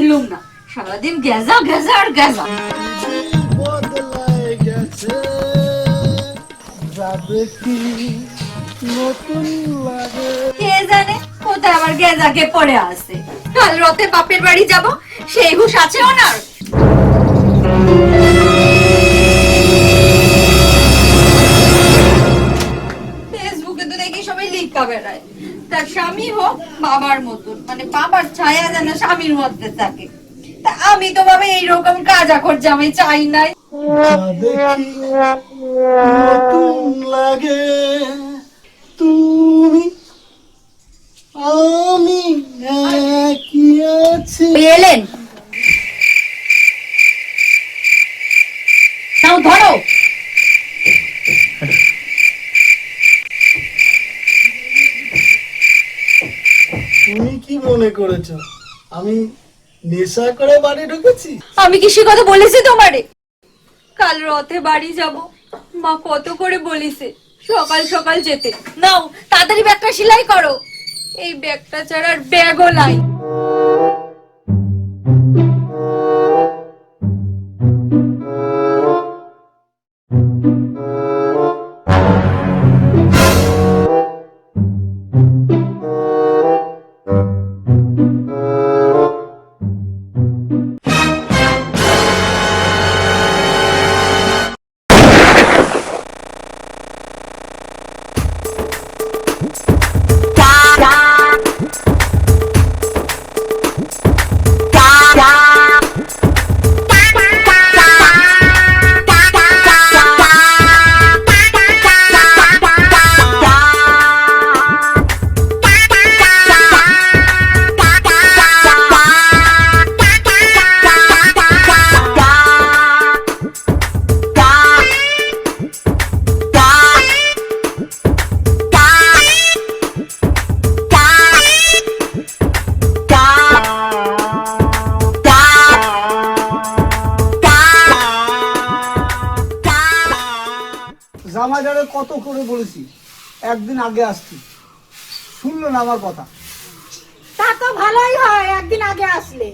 চিনলুম না, সারাদিন গেজা গেজা আর গেজা। বদলায় গেছে, যাবে কি নতুন লাগে। কে জানে কোথায় আবার গেজাকে পড়ে আছে। কাল রাতে বাপের বাড়ি যাব, সেই হুঁশ আছে ওনার? ফেসবুকে তো দেখি সবাই লিখা বেড়ায় তার স্বামী হোক বাবার মতন, মানে বাবার ছায়া যেন স্বামীর মধ্যে থাকে। তা আমি তো ভাবে এইরকম কাজাখোর জামাই চাই নাই। দেখি নতুন লাগে, তুমি আমি একই আছি। এলেন নাও ধরো। তুমি কি মনে করেছো আমি নেশা করে বাড়ি ঢুকেছি? আমি কি সে কথা বলেছি তোমারে? কাল রথে বাড়ি যাব, মা কত করে বলিছে সকাল সকাল যেতে। নাও তাড়াতাড়ি ব্যাগটা সেলাই করো, এই ব্যাগটা ছাড়া আর ব্যাগও নাই। জামাইদারে কত করে বলেছি একদিন আগে আসছি, শুনলো না আমার কথা। তা তো ভালোই হয়, একদিন আগে আসলে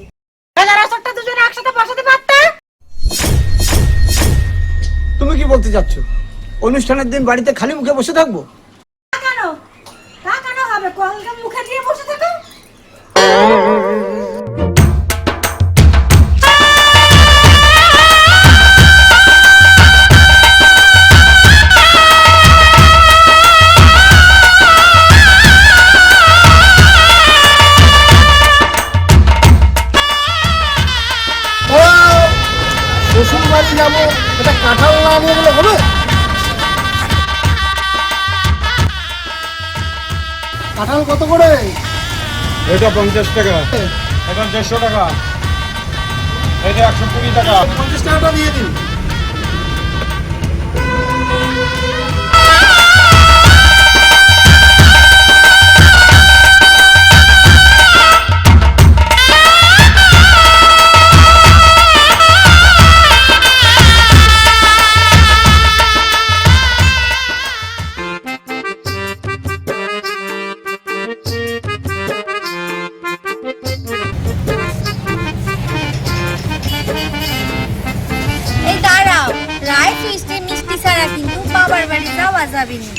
দুজনে একসাথে বসাতে পারতে। তুমি কি বলতে চাচ্ছ অনুষ্ঠানের দিন বাড়িতে খালি মুখে বসে থাকবো? তা কেন হবে, কলকে মুখে দিয়ে বসে থাকো। শ্বশুর বাড়ি যাবো, এটা কাঁঠাল না আনিয়ে বলে হবে? কাঁঠাল কত করে? এটা 50 টাকা, এটা 150 টাকা, এটা 120 টাকা। 50 টাকাটা দিয়ে দিন। এই দাঁড়াও, রায় ফিস্টে মিষ্টি ছাড়া কিন্তু বাবার বাড়ি যাওয়া যাবে না।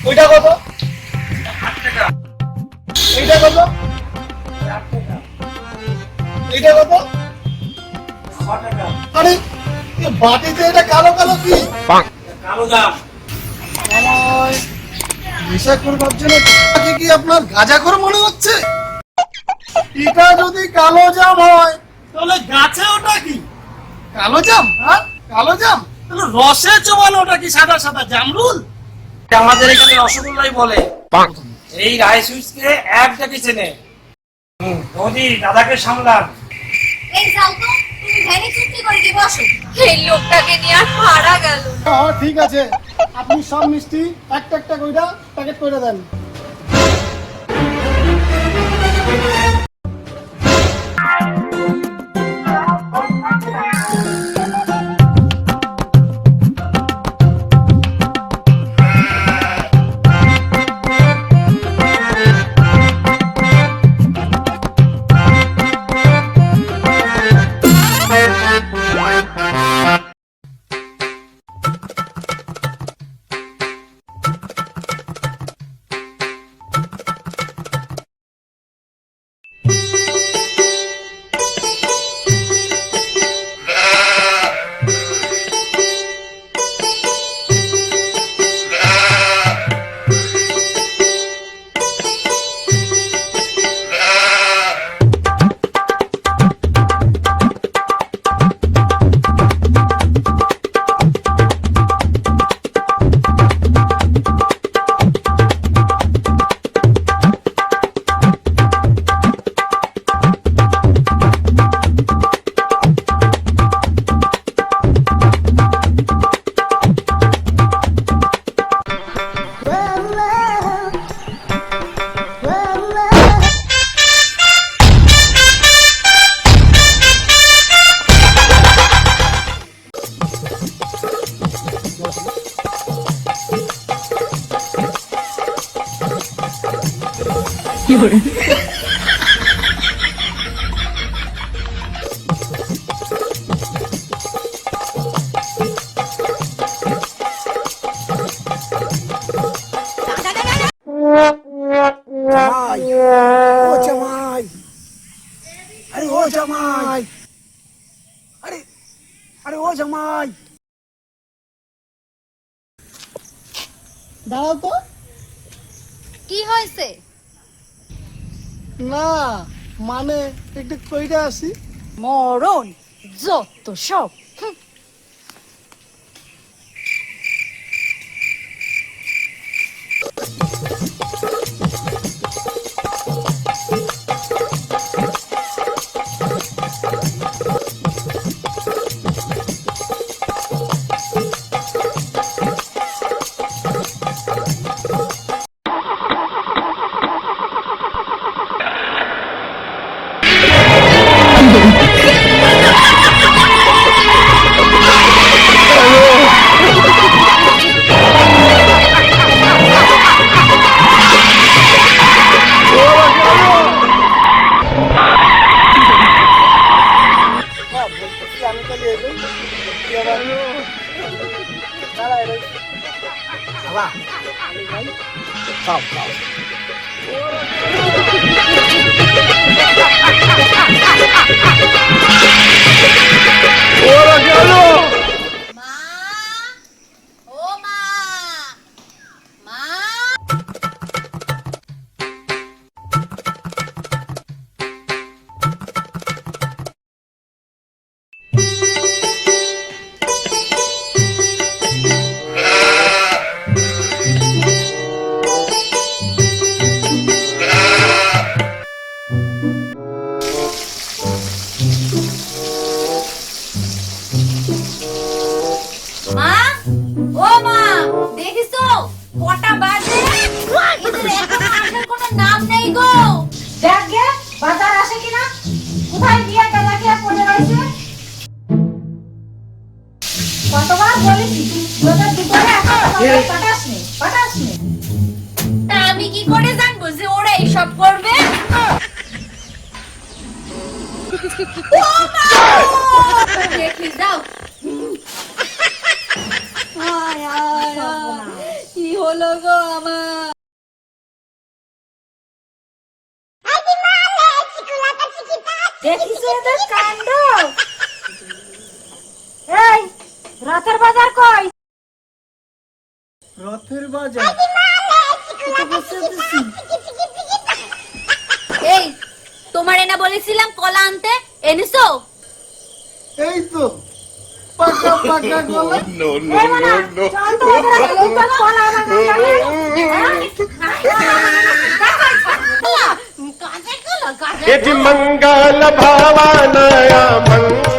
ওইটা কত? এইটা কত? এইটা কত? আরে এ বাটিতে এটা কালো কালো কি? কালো জাম। আমায় নেশা করবার জন্য তাকে কি আপনার গাঁজাখোর মনে হচ্ছে? এটা যদি কালো জাম হয় তাহলে গাছে ওটা কি কালো জাম? হ্যাঁ কালো জাম, তাহলে রসে চোবানো ওটা কি সাদা সাদা জামরুল? আমাদের এখানে রসগোল্লাই বলে। এই রায় সুইটসকে এক ডাকে চেনে। বৌদি দাদাকে সামলান। এই যাও তো, তুমি ভ্যানে চুক্তি করে কি বসো। এই লোকটাকে নিয়ে আর পারা গেল না। হ্যাঁ ঠিক আছে, আপনি সব মিষ্টি একটা একটা কইরা প্যাকেট করে দেন। জামাই, ও জামাই, আরে ও জামাই, আরে আরে ও জামাই, দাঁড়াও তো। কি হয়েছে? না মানে একটু কইরা আসি। মরণ যত সব। আমি তাহলে এলো দাঁড়ায় রে বাবা, খাও খাও। মা, ও মা, মা। মা, ও মা, দেখিছো কটা বাজে? এদের এখনো আসার কোনো নাম নেই গো। দেখ গে বাজার আসে কিনা, কোথায় গিয়ে গালাকে পড়ে রয়েছে। কতবার বলেছি তোদের দুপুরে এখন পাঠাসনি পাঠাসনি। তা আমি কি করে জানবো যে ওরা এইসব করবে? ও মা! দেখি যাও। আয়, আয়, আয়। কি হলো গো আমার? দেখিস এদের কাণ্ড। এই রাতের বাজার কই? রথের বাজার এই তোমারে না বলেছিলাম কলা আনতে, এনেছো? এই তো পাকা পাকা গলা। এই মানা চল তো ওদের এই তো কল আমার কাছে। কাজে কলা কাজে यदि मंगल भावानया मंगल